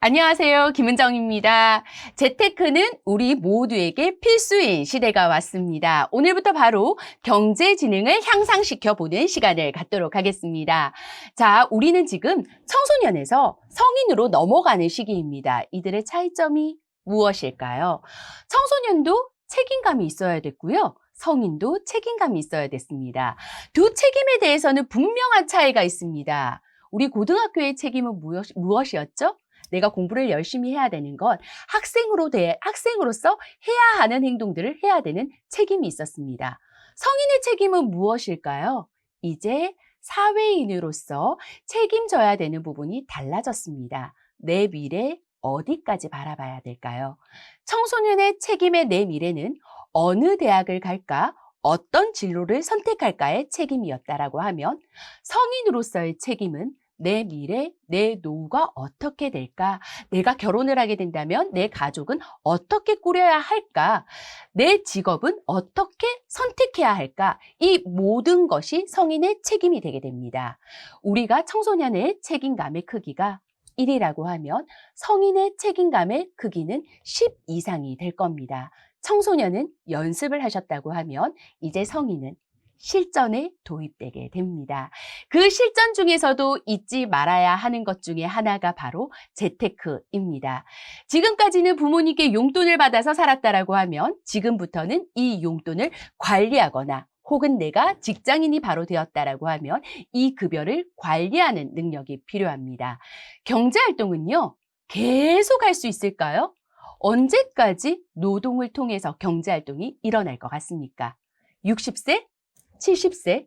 안녕하세요. 김은정입니다. 재테크는 우리 모두에게 필수인 시대가 왔습니다. 오늘부터 바로 경제지능을 향상시켜 보는 시간을 갖도록 하겠습니다. 자, 우리는 지금 청소년에서 성인으로 넘어가는 시기입니다. 이들의 차이점이 무엇일까요? 청소년도 책임감이 있어야 됐고요. 성인도 책임감이 있어야 됐습니다. 두 책임에 대해서는 분명한 차이가 있습니다. 우리 고등학교의 책임은 무엇이었죠? 내가 공부를 열심히 해야 되는 건 학생으로서 해야 하는 행동들을 해야 되는 책임이 있었습니다. 성인의 책임은 무엇일까요? 이제 사회인으로서 책임져야 되는 부분이 달라졌습니다. 내 미래 어디까지 바라봐야 될까요? 청소년의 책임의 내 미래는 어느 대학을 갈까? 어떤 진로를 선택할까의 책임이었다라고 하면 성인으로서의 책임은 내 미래, 내 노후가 어떻게 될까? 내가 결혼을 하게 된다면 내 가족은 어떻게 꾸려야 할까? 내 직업은 어떻게 선택해야 할까? 이 모든 것이 성인의 책임이 되게 됩니다. 우리가 청소년의 책임감의 크기가 1이라고 하면 성인의 책임감의 크기는 10 이상이 될 겁니다. 청소년은 연습을 하셨다고 하면 이제 성인은 실전에 도입되게 됩니다. 그 실전 중에서도 잊지 말아야 하는 것 중에 하나가 바로 재테크입니다. 지금까지는 부모님께 용돈을 받아서 살았다라고 하면 지금부터는 이 용돈을 관리하거나 혹은 내가 직장인이 바로 되었다라고 하면 이 급여를 관리하는 능력이 필요합니다. 경제활동은요, 계속 할 수 있을까요? 언제까지 노동을 통해서 경제활동이 일어날 것 같습니까? 60세? 70세?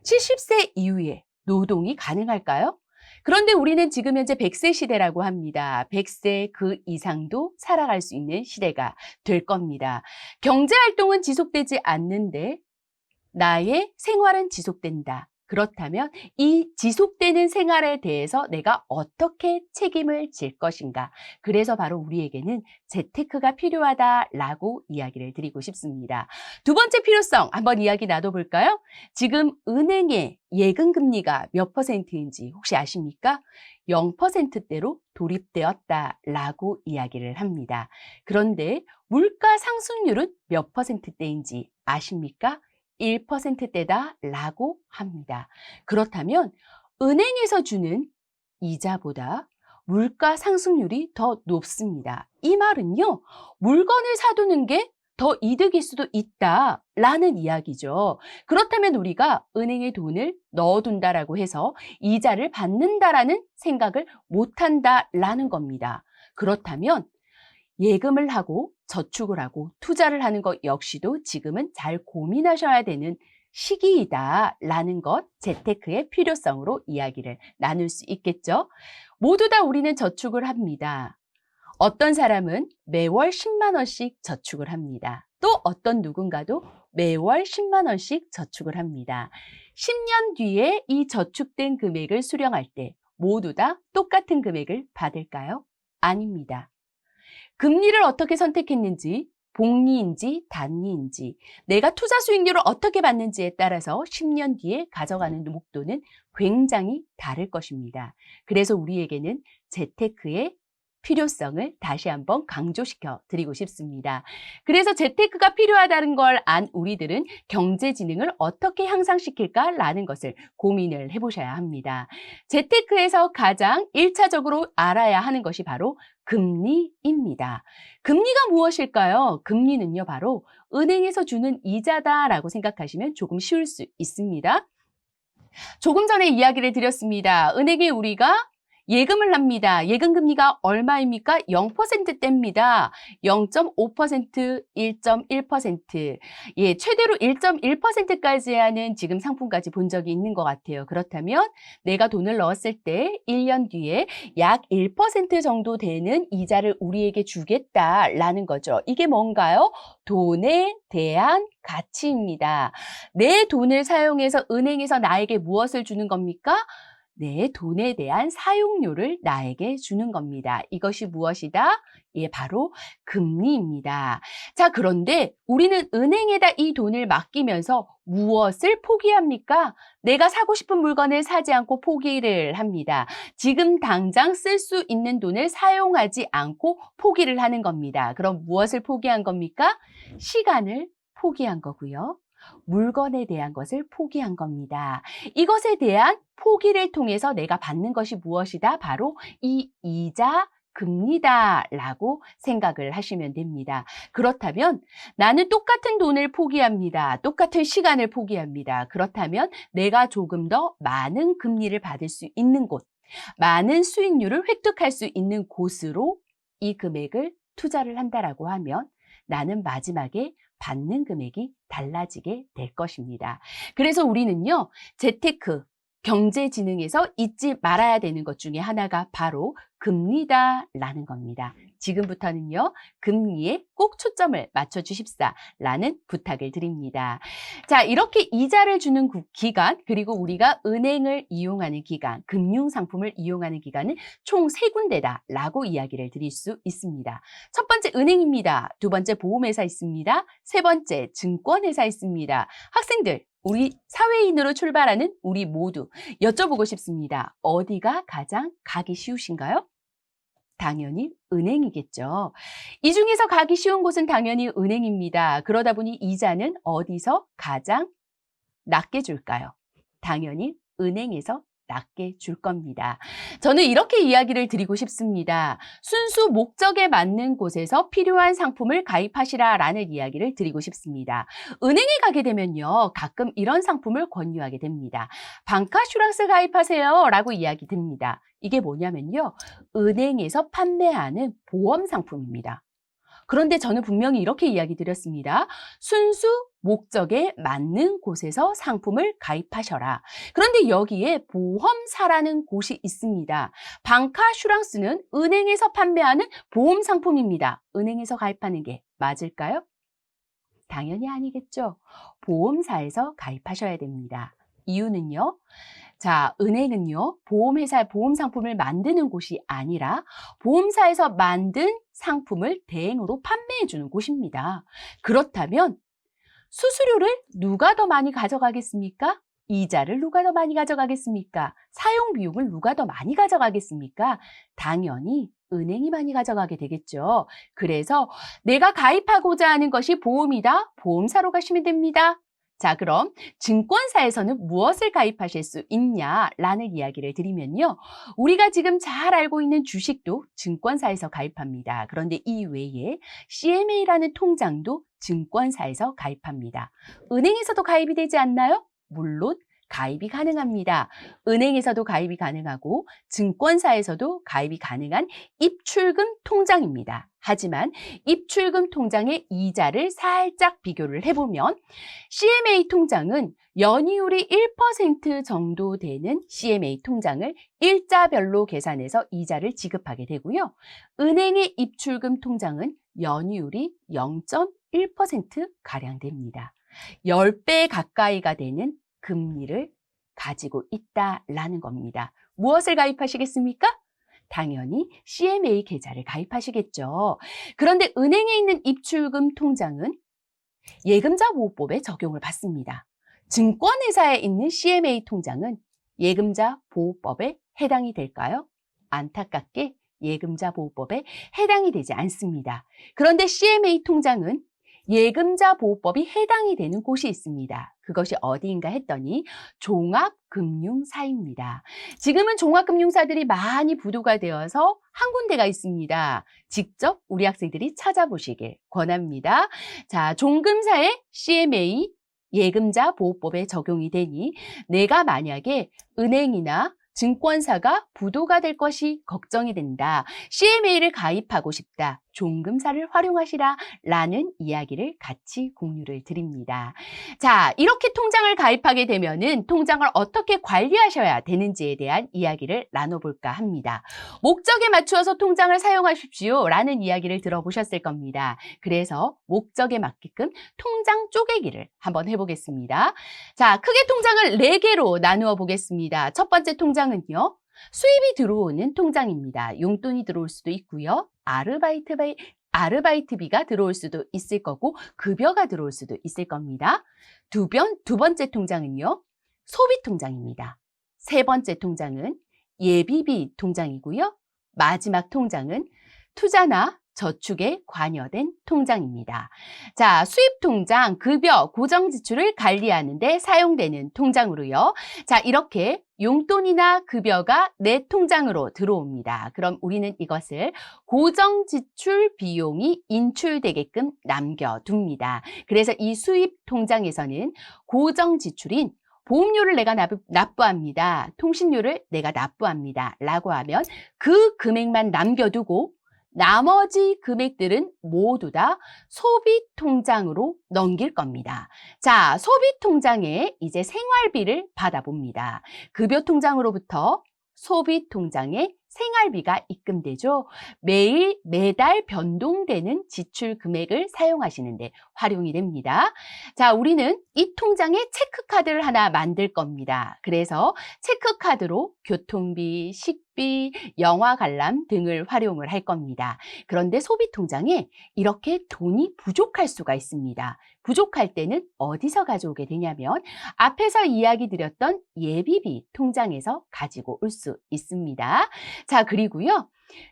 70세 이후에 노동이 가능할까요? 그런데 우리는 지금 현재 100세 시대라고 합니다. 100세 그 이상도 살아갈 수 있는 시대가 될 겁니다. 경제활동은 지속되지 않는데 나의 생활은 지속된다. 그렇다면 이 지속되는 생활에 대해서 내가 어떻게 책임을 질 것인가. 그래서 바로 우리에게는 재테크가 필요하다라고 이야기를 드리고 싶습니다. 두 번째 필요성 한번 이야기 나눠볼까요? 지금 은행의 예금금리가 몇 %인지 혹시 아십니까? 0%대로 도입되었다라고 이야기를 합니다. 그런데 물가 상승률은 몇 %대인지 아십니까? 1%대다라고 합니다. 그렇다면 은행에서 주는 이자보다 물가 상승률이 더 높습니다. 이 말은요, 물건을 사두는 게 더 이득일 수도 있다라는 이야기죠. 그렇다면 우리가 은행에 돈을 넣어둔다라고 해서 이자를 받는다라는 생각을 못한다라는 겁니다. 그렇다면 예금을 하고 저축을 하고 투자를 하는 것 역시도 지금은 잘 고민하셔야 되는 시기이다라는 것, 재테크의 필요성으로 이야기를 나눌 수 있겠죠. 모두 다 우리는 저축을 합니다. 어떤 사람은 매월 10만 원씩 저축을 합니다. 또 어떤 누군가도 매월 10만 원씩 저축을 합니다. 10년 뒤에 이 저축된 금액을 수령할 때 모두 다 똑같은 금액을 받을까요? 아닙니다. 금리를 어떻게 선택했는지, 복리인지 단리인지, 내가 투자 수익률을 어떻게 받는지에 따라서 10년 뒤에 가져가는 목돈은 굉장히 다를 것입니다. 그래서 우리에게는 재테크의 필요성을 다시 한번 강조시켜 드리고 싶습니다. 그래서 재테크가 필요하다는 걸 안 우리들은 경제지능을 어떻게 향상시킬까라는 것을 고민을 해보셔야 합니다. 재테크에서 가장 1차적으로 알아야 하는 것이 바로 금리입니다. 금리가 무엇일까요? 금리는요, 바로 은행에서 주는 이자다라고 생각하시면 조금 쉬울 수 있습니다. 조금 전에 이야기를 드렸습니다. 은행에 우리가 예금을 합니다. 예금 금리가 얼마입니까? 0%대입니다. 0.5%, 1.1%. 예, 최대로 1.1%까지 하는 지금 상품까지 본 적이 있는 것 같아요. 그렇다면 내가 돈을 넣었을 때 1년 뒤에 약 1% 정도 되는 이자를 우리에게 주겠다라는 거죠. 이게 뭔가요? 돈에 대한 가치입니다. 내 돈을 사용해서 은행에서 나에게 무엇을 주는 겁니까? 내 돈에 대한 사용료를 나에게 주는 겁니다. 이것이 무엇이다? 예, 바로 금리입니다. 자, 그런데 우리는 은행에다 이 돈을 맡기면서 무엇을 포기합니까? 내가 사고 싶은 물건을 사지 않고 포기를 합니다. 지금 당장 쓸 수 있는 돈을 사용하지 않고 포기를 하는 겁니다. 그럼 무엇을 포기한 겁니까? 시간을 포기한 거고요. 물건에 대한 것을 포기한 겁니다. 이것에 대한 포기를 통해서 내가 받는 것이 무엇이다? 바로 이 이자, 금리다라고 생각을 하시면 됩니다. 그렇다면 나는 똑같은 돈을 포기합니다. 똑같은 시간을 포기합니다. 그렇다면 내가 조금 더 많은 금리를 받을 수 있는 곳, 많은 수익률을 획득할 수 있는 곳으로 이 금액을 투자를 한다라고 하면 나는 마지막에 받는 금액이 달라지게 될 것입니다. 그래서 우리는요, 재테크, 경제지능에서 잊지 말아야 되는 것 중에 하나가 바로 금리다라는 겁니다. 지금부터는요, 금리에 꼭 초점을 맞춰주십사라는 부탁을 드립니다. 자, 이렇게 이자를 주는 기간, 그리고 우리가 은행을 이용하는 기간, 금융상품을 이용하는 기간은 총 3군데다라고 이야기를 드릴 수 있습니다. 첫 번째 은행입니다. 두 번째 보험회사 있습니다. 세 번째 증권회사 있습니다. 학생들, 우리 사회인으로 출발하는 우리 모두 여쭤보고 싶습니다. 어디가 가장 가기 쉬우신가요? 당연히 은행이겠죠. 이 중에서 가기 쉬운 곳은 당연히 은행입니다. 그러다 보니 이자는 어디서 가장 낮게 줄까요? 당연히 은행에서 낮게 줄 겁니다. 저는 이렇게 이야기를 드리고 싶습니다. 순수 목적에 맞는 곳에서 필요한 상품을 가입하시라라는 이야기를 드리고 싶습니다. 은행에 가게 되면요, 가끔 이런 상품을 권유하게 됩니다. 방카슈랑스 가입하세요 라고 이야기 드립니다. 이게 뭐냐면요, 은행에서 판매하는 보험 상품입니다. 그런데 저는 분명히 이렇게 이야기 드렸습니다. 순수 목적에 맞는 곳에서 상품을 가입하셔라. 그런데 여기에 보험사라는 곳이 있습니다. 방카슈랑스는 은행에서 판매하는 보험 상품입니다. 은행에서 가입하는 게 맞을까요? 당연히 아니겠죠. 보험사에서 가입하셔야 됩니다. 이유는요. 자, 은행은요, 보험회사 보험 상품을 만드는 곳이 아니라 보험사에서 만든 상품을 대행으로 판매해 주는 곳입니다. 그렇다면 수수료를 누가 더 많이 가져가겠습니까? 이자를 누가 더 많이 가져가겠습니까? 사용 비용을 누가 더 많이 가져가겠습니까? 당연히 은행이 많이 가져가게 되겠죠. 그래서 내가 가입하고자 하는 것이 보험이다. 보험사로 가시면 됩니다. 자, 그럼 증권사에서는 무엇을 가입하실 수 있냐라는 이야기를 드리면요. 우리가 지금 잘 알고 있는 주식도 증권사에서 가입합니다. 그런데 이 외에 CMA라는 통장도 증권사에서 가입합니다. 은행에서도 가입이 되지 않나요? 물론 가입이 가능합니다. 은행에서도 가입이 가능하고 증권사에서도 가입이 가능한 입출금 통장입니다. 하지만 입출금 통장의 이자를 살짝 비교를 해보면 CMA 통장은 연이율이 1% 정도 되는 CMA 통장을 일자별로 계산해서 이자를 지급하게 되고요. 은행의 입출금 통장은 연이율이 0.1%가량 됩니다. 10배 가까이가 되는 금리를 가지고 있다라는 겁니다. 무엇을 가입하시겠습니까? 당연히 CMA 계좌를 가입하시겠죠. 그런데 은행에 있는 입출금 통장은 예금자 보호법에 적용을 받습니다. 증권회사에 있는 CMA 통장은 예금자 보호법에 해당이 될까요? 안타깝게 예금자 보호법에 해당이 되지 않습니다. 그런데 CMA 통장은 예금자 보호법이 해당이 되는 곳이 있습니다. 그것이 어디인가 했더니 종합금융사입니다. 지금은 종합금융사들이 많이 부도가 되어서 한 군데가 있습니다. 직접 우리 학생들이 찾아보시길 권합니다. 자, 종금사의 CMA 예금자 보호법에 적용이 되니 내가 만약에 은행이나 증권사가 부도가 될 것이 걱정이 된다. CMA를 가입하고 싶다. 종금사를 활용하시라 라는 이야기를 같이 공유를 드립니다. 자, 이렇게 통장을 가입하게 되면은 통장을 어떻게 관리하셔야 되는지에 대한 이야기를 나눠볼까 합니다. 목적에 맞추어서 통장을 사용하십시오 라는 이야기를 들어보셨을 겁니다. 그래서 목적에 맞게끔 통장 쪼개기를 한번 해보겠습니다. 자, 크게 통장을 4개로 나누어 보겠습니다. 첫 번째 통장은요, 수입이 들어오는 통장입니다. 용돈이 들어올 수도 있고요. 아르바이트비가 들어올 수도 있을 거고 급여가 들어올 수도 있을 겁니다. 두 번째 통장은요, 소비 통장입니다. 세 번째 통장은 예비비 통장이고요. 마지막 통장은 투자나 저축에 관여된 통장입니다. 자, 수입 통장, 급여, 고정 지출을 관리하는 데 사용되는 통장으로요. 자, 이렇게 용돈이나 급여가 내 통장으로 들어옵니다. 그럼 우리는 이것을 고정 지출 비용이 인출되게끔 남겨둡니다. 그래서 이 수입 통장에서는 고정 지출인 보험료를 내가 납부합니다. 통신료를 내가 납부합니다. 라고 하면 그 금액만 남겨두고 나머지 금액들은 모두 다 소비통장으로 넘길 겁니다. 자, 소비통장에 이제 생활비를 받아봅니다. 급여통장으로부터 소비통장에 생활비가 입금되죠. 매달 변동되는 지출 금액을 사용하시는데 활용이 됩니다. 자, 우리는 이 통장에 체크카드를 하나 만들 겁니다. 그래서 체크카드로 교통비, 식비, 영화 관람 등을 활용을 할 겁니다. 그런데 소비통장에 이렇게 돈이 부족할 수가 있습니다. 부족할 때는 어디서 가져오게 되냐면 앞에서 이야기 드렸던 예비비 통장에서 가지고 올 수 있습니다. 자, 그리고요,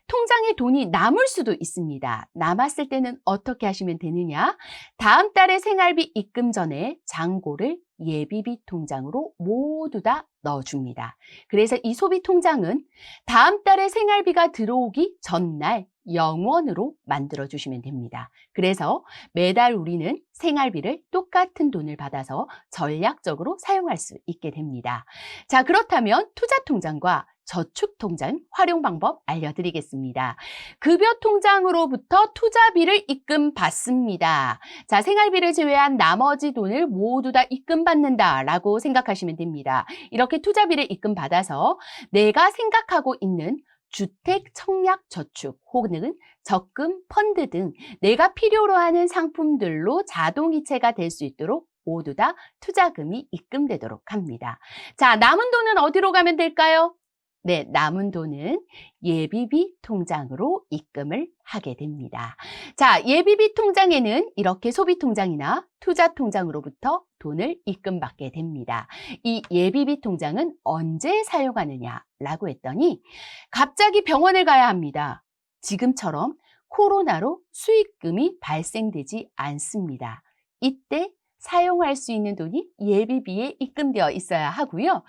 통장에 돈이 남을 수도 있습니다. 남았을 때는 어떻게 하시면 되느냐? 다음 달에 생활비 입금 전에 잔고를 예비비 통장으로 모두 다 넣어줍니다. 그래서 이 소비 통장은 다음 달에 생활비가 들어오기 전날 영원으로 만들어주시면 됩니다. 그래서 매달 우리는 생활비를 똑같은 돈을 받아서 전략적으로 사용할 수 있게 됩니다. 자, 그렇다면 투자통장과 저축통장 활용 방법 알려드리겠습니다. 급여통장으로부터 투자비를 입금받습니다. 자, 생활비를 제외한 나머지 돈을 모두 다 입금받는다라고 생각하시면 됩니다. 이렇게 투자비를 입금받아서 내가 생각하고 있는 주택 청약 저축 혹은 적금 펀드 등 내가 필요로 하는 상품들로 자동이체가 될 수 있도록 모두 다 투자금이 입금되도록 합니다. 자, 남은 돈은 어디로 가면 될까요? 네, 남은 돈은 예비비 통장으로 입금을 하게 됩니다. 자, 예비비 통장에는 이렇게 소비통장이나 투자통장으로부터 돈을 입금받게 됩니다. 이 예비비 통장은 언제 사용하느냐라고 했더니 갑자기 병원을 가야 합니다. 지금처럼 코로나로 수익금이 발생되지 않습니다. 이때 사용할 수 있는 돈이 예비비에 입금되어 있어야 하고요.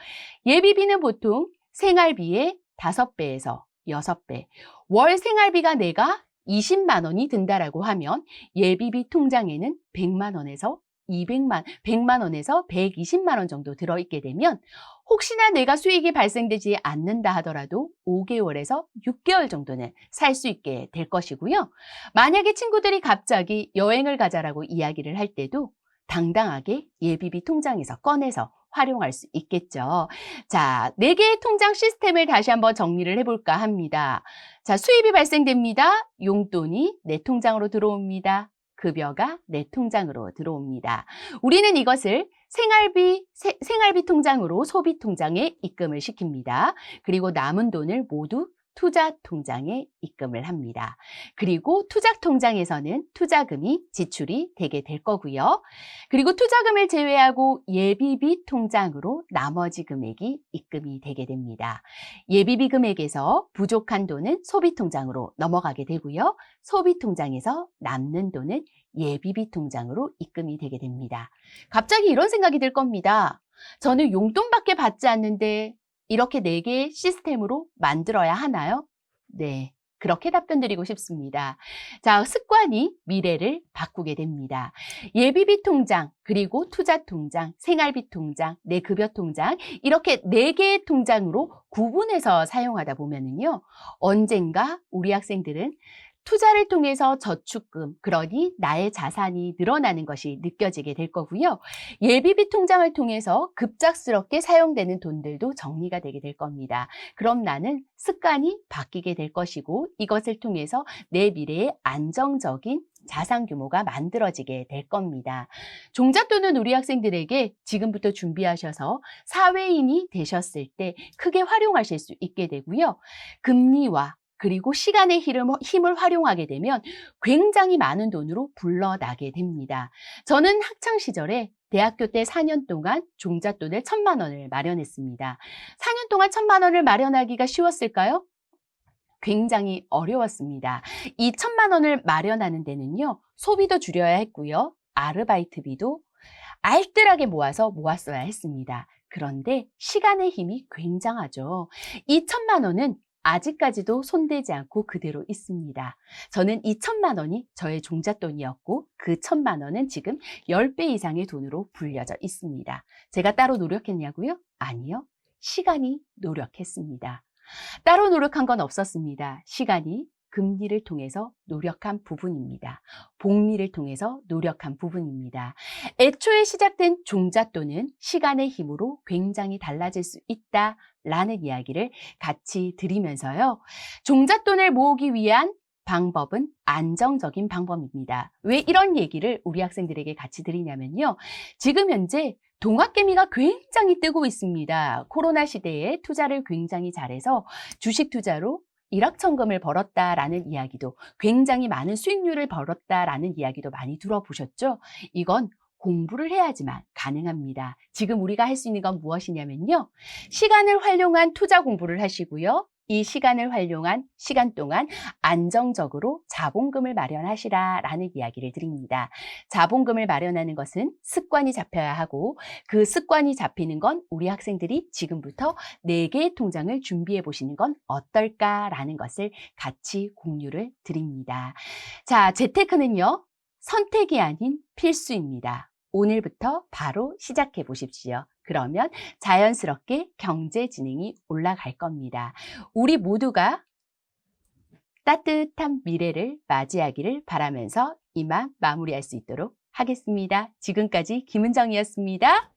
예비비는 보통 생활비의 5배에서 6배, 월 생활비가 내가 20만 원이 든다라고 하면 예비비 통장에는 100만 원에서 100만 원에서 120만 원 정도 들어있게 되면 혹시나 내가 수익이 발생되지 않는다 하더라도 5개월에서 6개월 정도는 살 수 있게 될 것이고요. 만약에 친구들이 갑자기 여행을 가자라고 이야기를 할 때도 당당하게 예비비 통장에서 꺼내서 활용할 수 있겠죠. 자, 4개의 통장 시스템을 다시 한번 정리를 해볼까 합니다. 자, 수입이 발생됩니다. 용돈이 내 통장으로 들어옵니다. 급여가 내 통장으로 들어옵니다. 우리는 이것을 생활비 통장으로 소비 통장에 입금을 시킵니다. 그리고 남은 돈을 모두 투자 통장에 입금을 합니다. 그리고 투자 통장에서는 투자금이 지출이 되게 될 거고요. 그리고 투자금을 제외하고 예비비 통장으로 나머지 금액이 입금이 되게 됩니다. 예비비 금액에서 부족한 돈은 소비 통장으로 넘어가게 되고요. 소비 통장에서 남는 돈은 예비비 통장으로 입금이 되게 됩니다. 갑자기 이런 생각이 들 겁니다. 저는 용돈밖에 받지 않는데 이렇게 4개의 시스템으로 만들어야 하나요? 네, 그렇게 답변 드리고 싶습니다. 자, 습관이 미래를 바꾸게 됩니다. 예비비 통장, 그리고 투자 통장, 생활비 통장, 내 급여 통장 이렇게 4개의 통장으로 구분해서 사용하다 보면은요, 언젠가 우리 학생들은 투자를 통해서 저축금, 그러니 나의 자산이 늘어나는 것이 느껴지게 될 거고요. 예비비 통장을 통해서 급작스럽게 사용되는 돈들도 정리가 되게 될 겁니다. 그럼 나는 습관이 바뀌게 될 것이고 이것을 통해서 내 미래에 안정적인 자산 규모가 만들어지게 될 겁니다. 종잣돈은 우리 학생들에게 지금부터 준비하셔서 사회인이 되셨을 때 크게 활용하실 수 있게 되고요. 금리와 그리고 시간의 힘을 활용하게 되면 굉장히 많은 돈으로 불러나게 됩니다. 저는 학창 시절에 대학교 때 4년 동안 종잣돈을 1,000만 원을 마련했습니다. 4년 동안 1,000만 원을 마련하기가 쉬웠을까요? 굉장히 어려웠습니다. 이 1,000만 원을 마련하는 데는요, 소비도 줄여야 했고요. 아르바이트비도 알뜰하게 모았어야 했습니다. 그런데 시간의 힘이 굉장하죠. 이 1,000만 원은 아직까지도 손대지 않고 그대로 있습니다. 저는 이 1,000만 원이 저의 종잣돈이었고 그 1,000만 원은 지금 10배 이상의 돈으로 불려져 있습니다. 제가 따로 노력했냐고요? 아니요. 시간이 노력했습니다. 따로 노력한 건 없었습니다. 시간이 금리를 통해서 노력한 부분입니다. 복리를 통해서 노력한 부분입니다. 애초에 시작된 종잣돈은 시간의 힘으로 굉장히 달라질 수 있다라는 이야기를 같이 드리면서요. 종잣돈을 모으기 위한 방법은 안정적인 방법입니다. 왜 이런 얘기를 우리 학생들에게 같이 드리냐면요. 지금 현재 동학개미가 굉장히 뜨고 있습니다. 코로나 시대에 투자를 굉장히 잘해서 주식 투자로 일확천금을 벌었다라는 이야기도, 굉장히 많은 수익률을 벌었다라는 이야기도 많이 들어보셨죠? 이건 공부를 해야지만 가능합니다. 지금 우리가 할 수 있는 건 무엇이냐면요. 시간을 활용한 투자 공부를 하시고요. 이 시간을 활용한 시간 동안 안정적으로 자본금을 마련하시라라는 이야기를 드립니다. 자본금을 마련하는 것은 습관이 잡혀야 하고 그 습관이 잡히는 건 우리 학생들이 지금부터 4개의 통장을 준비해 보시는 건 어떨까라는 것을 같이 공유를 드립니다. 자, 재테크는요. 선택이 아닌 필수입니다. 오늘부터 바로 시작해 보십시오. 그러면 자연스럽게 경제 지능이 올라갈 겁니다. 우리 모두가 따뜻한 미래를 맞이하기를 바라면서 이만 마무리할 수 있도록 하겠습니다. 지금까지 김은정이었습니다.